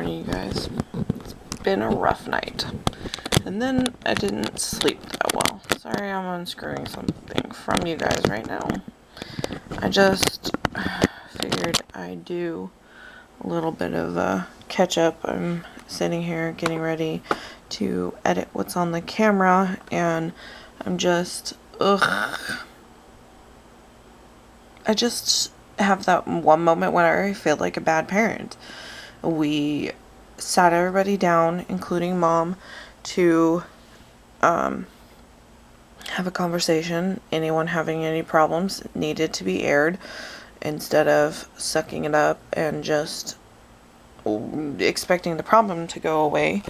morning, you guys. It's been a rough night. And then I didn't sleep that well. Sorry, I'm unscrewing something from you guys right now. I just figured I'd do a little bit of a catch up. I'm sitting here getting ready to edit what's on the camera, and I'm just, I just have that one moment where I feel like a bad parent. We sat everybody down, including Mom, to have a conversation. Anyone having any problems needed to be aired instead of sucking it up and just expecting the problem to go away.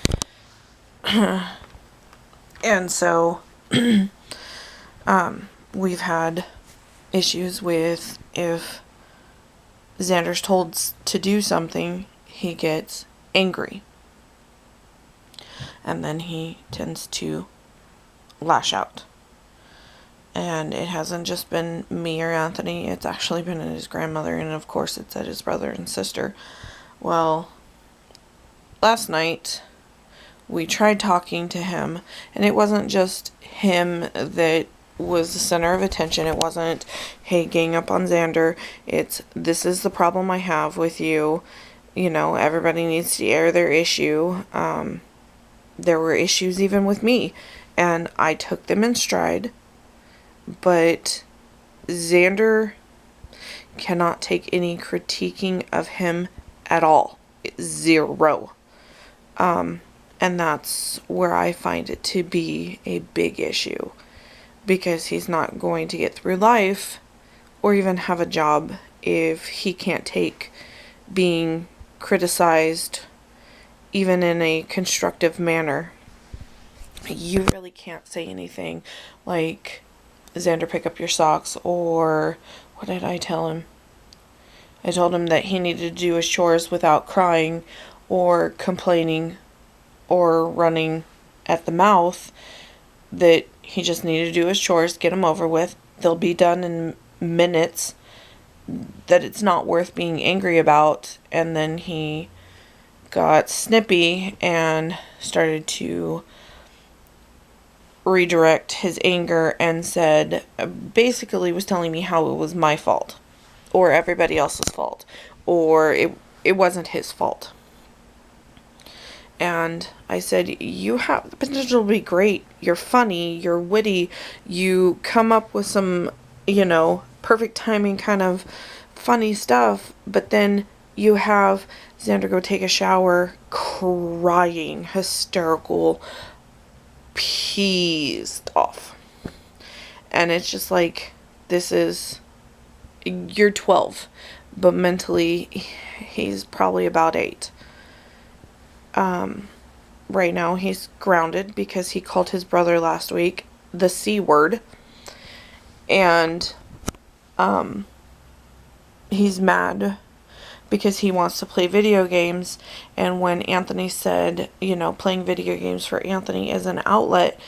And so we've had issues with if Xander's told to do something, he gets angry. And then he tends to lash out. And it hasn't just been me or Anthony, it's actually been his grandmother, and of course it's at his brother and sister. Well, last night we tried talking to him, and it wasn't just him that was the center of attention. It wasn't, hey, gang up on Xander. It's, this is the problem I have with you. You know, everybody needs to air their issue. There were issues even with me, and I took them in stride. But Xander cannot take any critiquing of him at all. Zero. And that's where I find it to be a big issue. Because he's not going to get through life or even have a job if he can't take being criticized even in a constructive manner. You really can't say anything like, Xander, pick up your socks, or what did I tell him? I told him that he needed to do his chores without crying or complaining or running at the mouth, that he just needed to do his chores, get them over with. They'll be done in minutes, that it's not worth being angry about. And then he got snippy and started to redirect his anger and said, basically was telling me how it was my fault or everybody else's fault, or it wasn't his fault. And I said, you have the potential to be great. You're funny, you're witty, you come up with some, perfect timing kind of funny stuff, but then you have Xander go take a shower crying, hysterical, pissed off. And it's just like, you're 12, but mentally he's probably about 8. Right now he's grounded because he called his brother last week the C word, and he's mad because he wants to play video games. And when Anthony said, playing video games for Anthony is an outlet,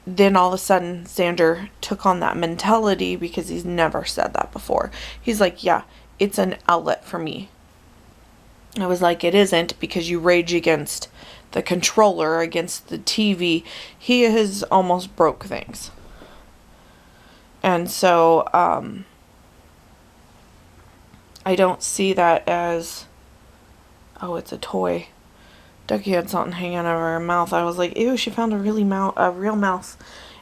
then all of a sudden Xander took on that mentality because he's never said that before. He's like, yeah, it's an outlet for me. I was like, it isn't, because you rage against the controller, against the TV. He has almost broke things. And so, I don't see that as, oh, it's a toy. Ducky had something hanging out of her mouth. I was like, ew, she found a real mouse,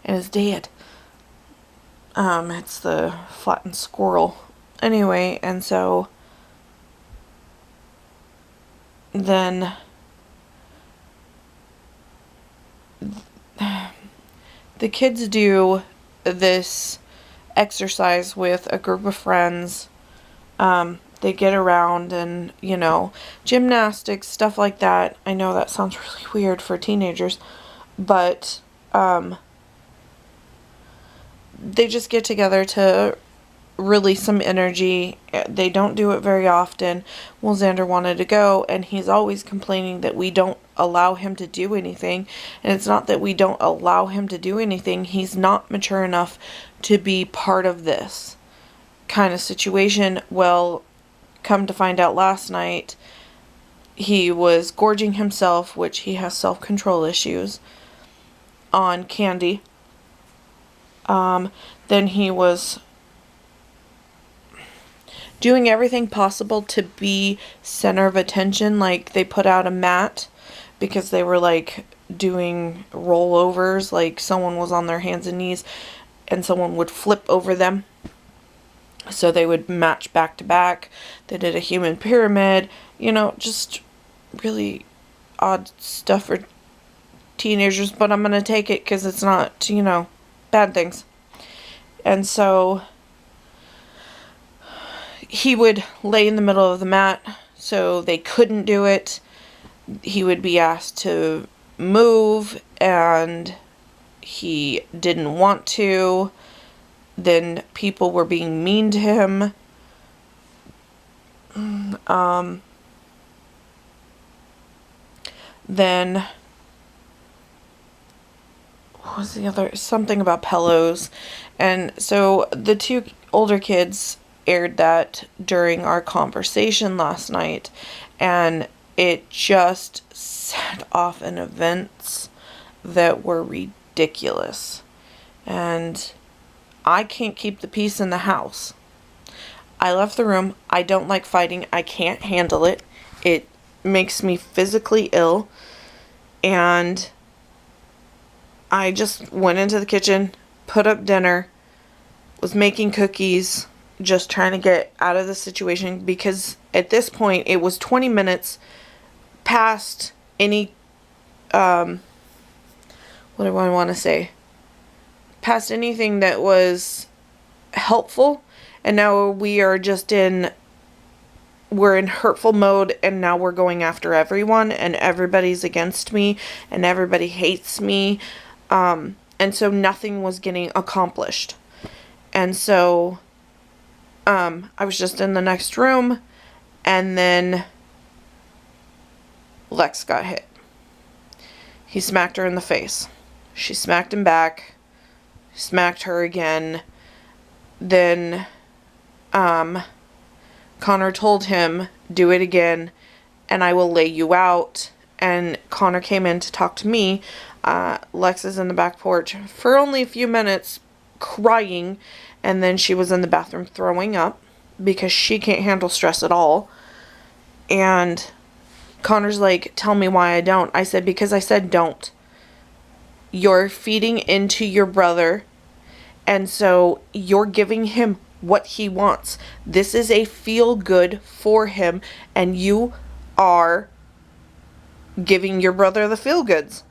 and it's dead. It's the flattened squirrel. Anyway, and so then the kids do this exercise with a group of friends. They get around and, gymnastics, stuff like that. I know that sounds really weird for teenagers, but they just get together to release some energy. They don't do it very often. Well, Xander wanted to go, and he's always complaining that we don't allow him to do anything. And it's not that we don't allow him to do anything. He's not mature enough to be part of this kind of situation. Well, come to find out last night, he was gorging himself, which he has self-control issues, on candy. Then he was doing everything possible to be center of attention. Like, they put out a mat because they were like doing rollovers, like someone was on their hands and knees and someone would flip over them, so they would match back to back. They did a human pyramid, just really odd stuff for teenagers, but I'm gonna take it because it's not, bad things. And so he would lay in the middle of the mat so they couldn't do it. He would be asked to move and he didn't want to. Then people were being mean to him. Then what was the other? Something about pillows. And so the two older kids aired that during our conversation last night, and it just set off in events that were ridiculous. And I can't keep the peace in the house. I left the room. I don't like fighting. I can't handle it. It makes me physically ill. And I just went into the kitchen, put up dinner, was making cookies, just trying to get out of the situation, because at this point it was 20 minutes past any, what do I want to say? Past anything that was helpful, and now we're in hurtful mode, and now we're going after everyone, and everybody's against me, and everybody hates me, and so nothing was getting accomplished. And so I was just in the next room, and then Lex got hit. He smacked her in the face. She smacked him back, smacked her again. Then Connor told him, do it again and I will lay you out. And Connor came in to talk to me. Lex is in the back porch for only a few minutes crying, and then she was in the bathroom throwing up because she can't handle stress at all. And Connor's like, tell me why I don't. I said, because I said don't. You're feeding into your brother, and so you're giving him what he wants. This is a feel good for him, and you are giving your brother the feel goods.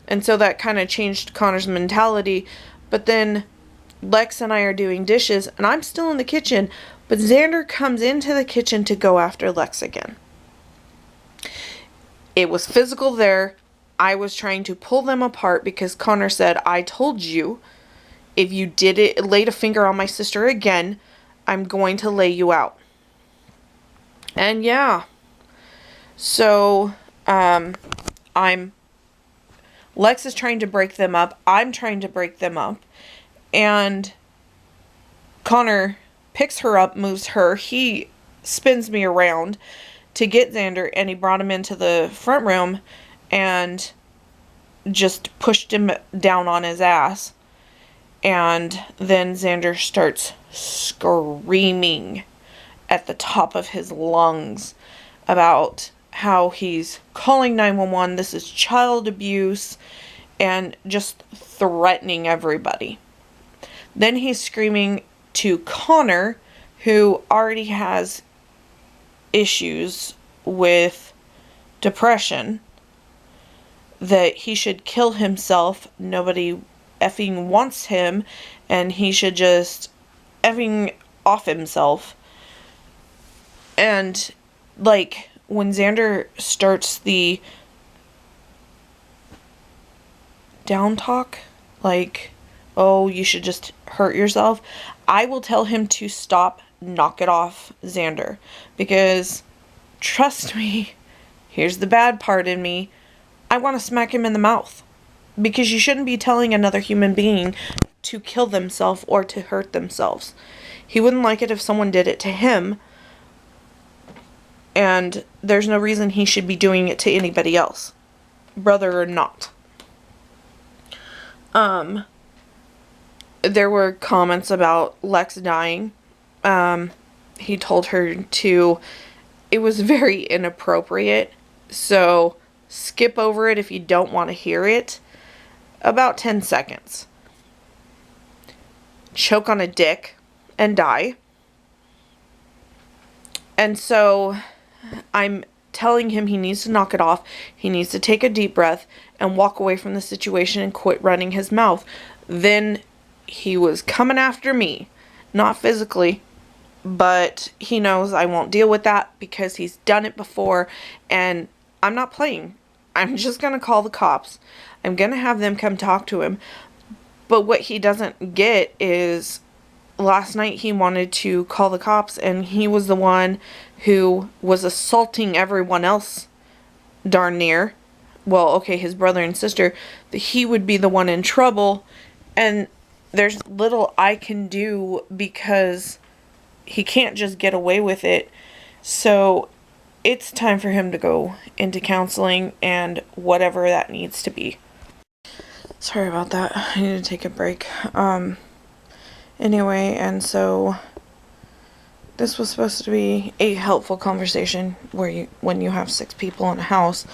And so that kind of changed Connor's mentality. But then Lex and I are doing dishes, and I'm still in the kitchen, but Xander comes into the kitchen to go after Lex again. It was physical there. I was trying to pull them apart because Connor said, I told you, if you laid a finger on my sister again, I'm going to lay you out. And yeah. So, Lex is trying to break them up. I'm trying to break them up. And Connor picks her up, moves her. He spins me around to get Xander, and he brought him into the front room and just pushed him down on his ass. And then Xander starts screaming at the top of his lungs about how he's calling 911, this is child abuse, and just threatening everybody. Then he's screaming to Connor, who already has issues with depression, that he should kill himself. Nobody effing wants him, and he should just effing off himself. And like, when Xander starts the down talk, like, oh, you should just hurt yourself, I will tell him to stop, knock it off, Xander. Because, trust me, here's the bad part in me, I want to smack him in the mouth. Because you shouldn't be telling another human being to kill themselves or to hurt themselves. He wouldn't like it if someone did it to him. And there's no reason he should be doing it to anybody else, brother or not. There were comments about Lex dying. He told her to, it was very inappropriate, so skip over it if you don't want to hear it. About 10 seconds. Choke on a dick and die. And so I'm telling him he needs to knock it off. He needs to take a deep breath and walk away from the situation and quit running his mouth. Then he was coming after me. Not physically, but he knows I won't deal with that because he's done it before, and I'm not playing. I'm just going to call the cops. I'm going to have them come talk to him. But what he doesn't get is last night he wanted to call the cops, and he was the one who was assaulting everyone else darn near. Well, okay, his brother and sister. He would be the one in trouble, and there's little I can do because he can't just get away with it. So it's time for him to go into counseling and whatever that needs to be. Sorry about that. I need to take a break. Anyway, and so this was supposed to be a helpful conversation when you have 6 people in a house.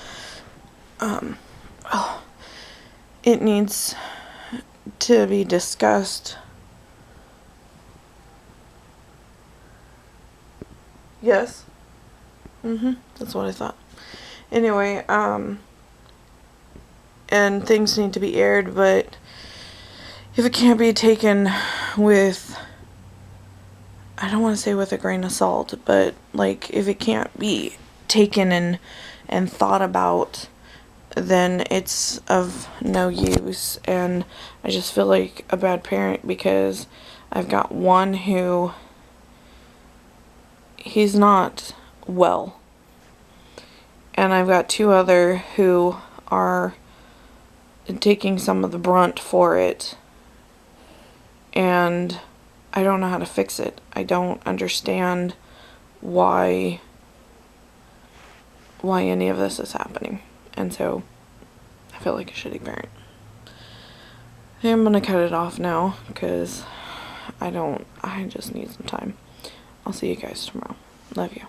It needs to be discussed. Yes. That's what I thought. Anyway, and things need to be aired, but if it can't be taken with, I don't want to say with a grain of salt, but like if it can't be taken and thought about, then it's of no use. And I just feel like a bad parent because I've got one who, he's not well, and I've got 2 other who are taking some of the brunt for it, and I don't know how to fix it. I don't understand why any of this is happening, and so I feel like a shitty parent. I'm gonna cut it off now because I just need some time. I'll see you guys tomorrow. Love you.